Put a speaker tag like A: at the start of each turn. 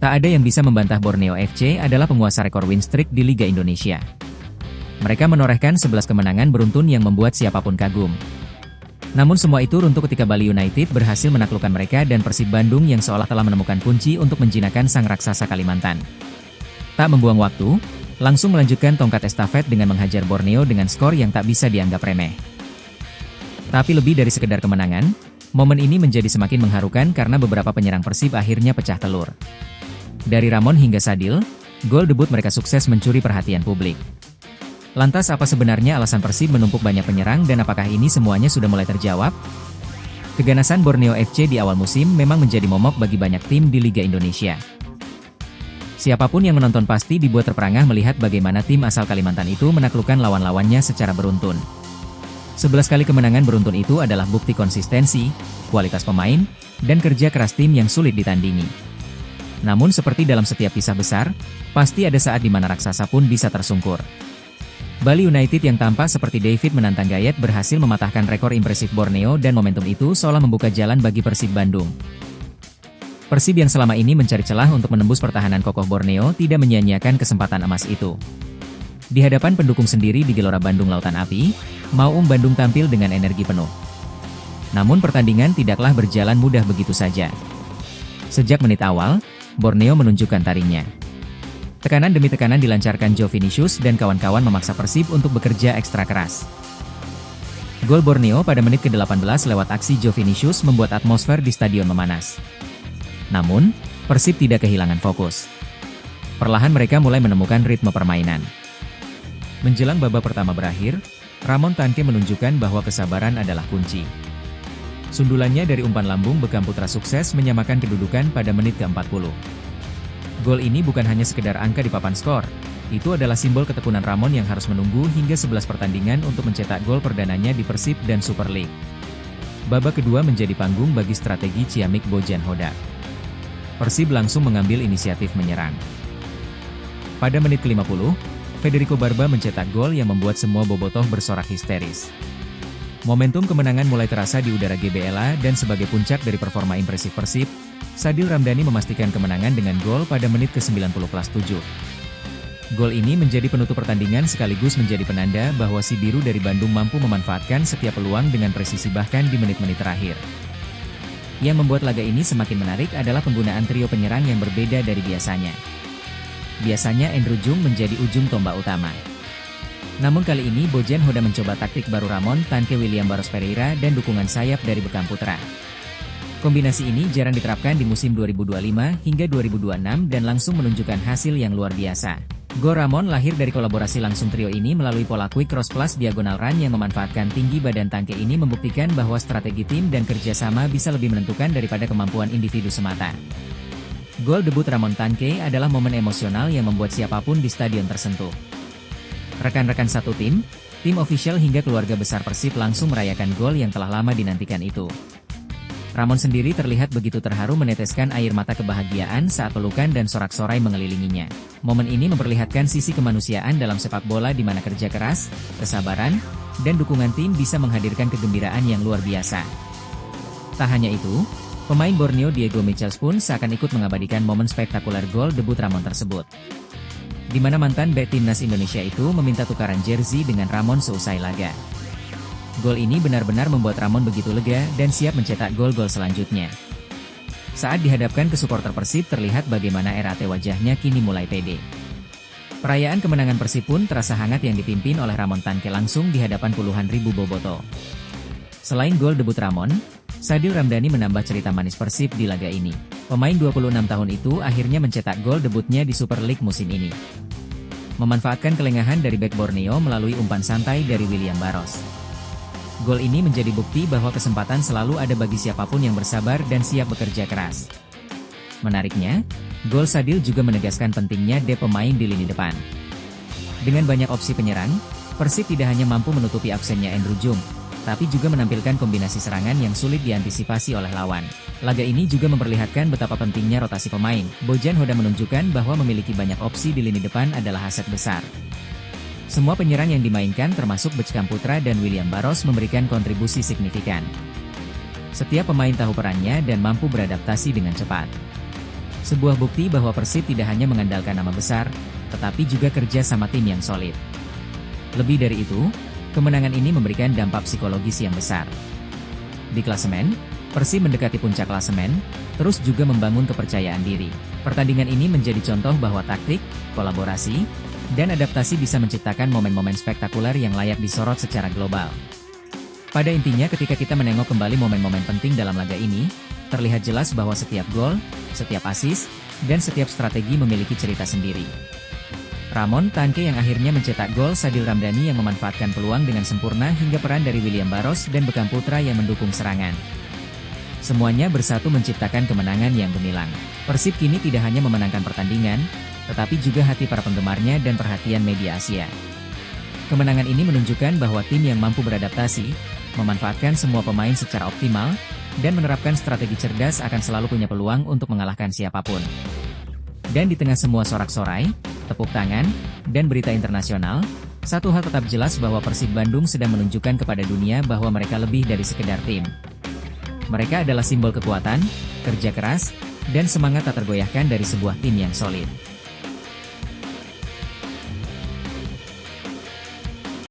A: Tak ada yang bisa membantah Borneo FC adalah penguasa rekor win streak di Liga Indonesia. Mereka menorehkan 11 kemenangan beruntun yang membuat siapapun kagum. Namun semua itu runtuh ketika Bali United berhasil menaklukkan mereka dan Persib Bandung yang seolah telah menemukan kunci untuk menjinakkan sang raksasa Kalimantan. Tak membuang waktu, langsung melanjutkan tongkat estafet dengan menghajar Borneo dengan skor yang tak bisa dianggap remeh. Tapi lebih dari sekedar kemenangan, momen ini menjadi semakin mengharukan karena beberapa penyerang Persib akhirnya pecah telur. Dari Ramon hingga Sadil, gol debut mereka sukses mencuri perhatian publik. Lantas apa sebenarnya alasan Persib menumpuk banyak penyerang dan apakah ini semuanya sudah mulai terjawab? Keganasan Borneo FC di awal musim memang menjadi momok bagi banyak tim di Liga Indonesia. Siapapun yang menonton pasti dibuat terperangah melihat bagaimana tim asal Kalimantan itu menaklukkan lawan-lawannya secara beruntun. 11 kali kemenangan beruntun itu adalah bukti konsistensi, kualitas pemain, dan kerja keras tim yang sulit ditandingi. Namun seperti dalam setiap kisah besar, pasti ada saat di mana raksasa pun bisa tersungkur. Bali United yang tampak seperti David menantang Gayet berhasil mematahkan rekor impresif Borneo dan momentum itu seolah membuka jalan bagi Persib Bandung. Persib yang selama ini mencari celah untuk menembus pertahanan kokoh Borneo tidak menyia-nyiakan kesempatan emas itu. Di hadapan pendukung sendiri di Gelora Bandung Lautan Api, Maung Bandung tampil dengan energi penuh. Namun pertandingan tidaklah berjalan mudah begitu saja. Sejak menit awal, Borneo menunjukkan taringnya. Tekanan demi tekanan dilancarkan Joe Vinicius dan kawan-kawan memaksa Persib untuk bekerja ekstra keras. Gol Borneo pada menit ke-18 lewat aksi Joe Vinicius membuat atmosfer di stadion memanas. Namun, Persib tidak kehilangan fokus. Perlahan mereka mulai menemukan ritme permainan. Menjelang babak pertama berakhir, Ramon Tanque menunjukkan bahwa kesabaran adalah kunci. Sundulannya dari umpan lambung Bekam Putra sukses menyamakan kedudukan pada menit ke-40. Gol ini bukan hanya sekedar angka di papan skor, itu adalah simbol ketekunan Ramon yang harus menunggu hingga 11 pertandingan untuk mencetak gol perdananya di Persib dan Super League. Babak kedua menjadi panggung bagi strategi ciamik Bojan Hodak. Persib langsung mengambil inisiatif menyerang. Pada menit ke-50, Federico Barba mencetak gol yang membuat semua bobotoh bersorak histeris. Momentum kemenangan mulai terasa di udara GBLA dan sebagai puncak dari performa impresif Persib, Sadil Ramdhani memastikan kemenangan dengan gol pada menit ke-90+7. Gol ini menjadi penutup pertandingan sekaligus menjadi penanda bahwa si biru dari Bandung mampu memanfaatkan setiap peluang dengan presisi bahkan di menit-menit terakhir. Yang membuat laga ini semakin menarik adalah penggunaan trio penyerang yang berbeda dari biasanya. Biasanya Andrew Jung menjadi ujung tombak utama. Namun kali ini Bojan Hodak mencoba taktik baru Ramon Tanque William Barros Pereira dan dukungan sayap dari Bekam Putra. Kombinasi ini jarang diterapkan di musim 2025 hingga 2026 dan langsung menunjukkan hasil yang luar biasa. Gol Ramon lahir dari kolaborasi langsung trio ini melalui pola quick cross plus diagonal run yang memanfaatkan tinggi badan Tanque ini membuktikan bahwa strategi tim dan kerjasama bisa lebih menentukan daripada kemampuan individu semata. Gol debut Ramon Tanque adalah momen emosional yang membuat siapapun di stadion tersentuh. Rekan-rekan satu tim ofisial hingga keluarga besar Persib langsung merayakan gol yang telah lama dinantikan itu. Ramon sendiri terlihat begitu terharu meneteskan air mata kebahagiaan saat pelukan dan sorak-sorai mengelilinginya. Momen ini memperlihatkan sisi kemanusiaan dalam sepak bola di mana kerja keras, kesabaran, dan dukungan tim bisa menghadirkan kegembiraan yang luar biasa. Tak hanya itu, pemain Borneo Diego Michels pun seakan ikut mengabadikan momen spektakuler gol debut Ramon tersebut. Di mana mantan bek timnas Indonesia itu meminta tukaran jersey dengan Ramon seusai laga. Gol ini benar-benar membuat Ramon begitu lega dan siap mencetak gol-gol selanjutnya. Saat dihadapkan ke supporter Persib terlihat bagaimana erat wajahnya kini mulai pede. Perayaan kemenangan Persib pun terasa hangat yang dipimpin oleh Ramon Tanque langsung di hadapan puluhan ribu bobotoh. Selain gol debut Ramon, Sadil Ramdhani menambah cerita manis Persib di laga ini. Pemain 26 tahun itu akhirnya mencetak gol debutnya di Super League musim ini. Memanfaatkan kelengahan dari bek Borneo melalui umpan santai dari William Barros. Gol ini menjadi bukti bahwa kesempatan selalu ada bagi siapapun yang bersabar dan siap bekerja keras. Menariknya, gol Sadil juga menegaskan pentingnya depth pemain di lini depan. Dengan banyak opsi penyerang, Persib tidak hanya mampu menutupi absennya Andrew Jung, tapi juga menampilkan kombinasi serangan yang sulit diantisipasi oleh lawan. Laga ini juga memperlihatkan betapa pentingnya rotasi pemain. Bojan Hodak menunjukkan bahwa memiliki banyak opsi di lini depan adalah aset besar. Semua penyerang yang dimainkan termasuk Bekam Putra dan William Barros memberikan kontribusi signifikan. Setiap pemain tahu perannya dan mampu beradaptasi dengan cepat. Sebuah bukti bahwa Persib tidak hanya mengandalkan nama besar, tetapi juga kerja sama tim yang solid. Lebih dari itu, kemenangan ini memberikan dampak psikologis yang besar. Di klasemen, Persib mendekati puncak klasemen, terus juga membangun kepercayaan diri. Pertandingan ini menjadi contoh bahwa taktik, kolaborasi, dan adaptasi bisa menciptakan momen-momen spektakuler yang layak disorot secara global. Pada intinya ketika kita menengok kembali momen-momen penting dalam laga ini, terlihat jelas bahwa setiap gol, setiap assist, dan setiap strategi memiliki cerita sendiri. Ramon Tanke yang akhirnya mencetak gol, Sadil Ramdhani yang memanfaatkan peluang dengan sempurna hingga peran dari William Barros dan Bekam Putra yang mendukung serangan. Semuanya bersatu menciptakan kemenangan yang gemilang. Persib kini tidak hanya memenangkan pertandingan, tetapi juga hati para penggemarnya dan perhatian media Asia. Kemenangan ini menunjukkan bahwa tim yang mampu beradaptasi, memanfaatkan semua pemain secara optimal, dan menerapkan strategi cerdas akan selalu punya peluang untuk mengalahkan siapapun. Dan di tengah semua sorak-sorai, tepuk tangan, dan berita internasional, satu hal tetap jelas bahwa Persib Bandung sedang menunjukkan kepada dunia bahwa mereka lebih dari sekedar tim. Mereka adalah simbol kekuatan, kerja keras, dan semangat tak tergoyahkan dari sebuah tim yang solid.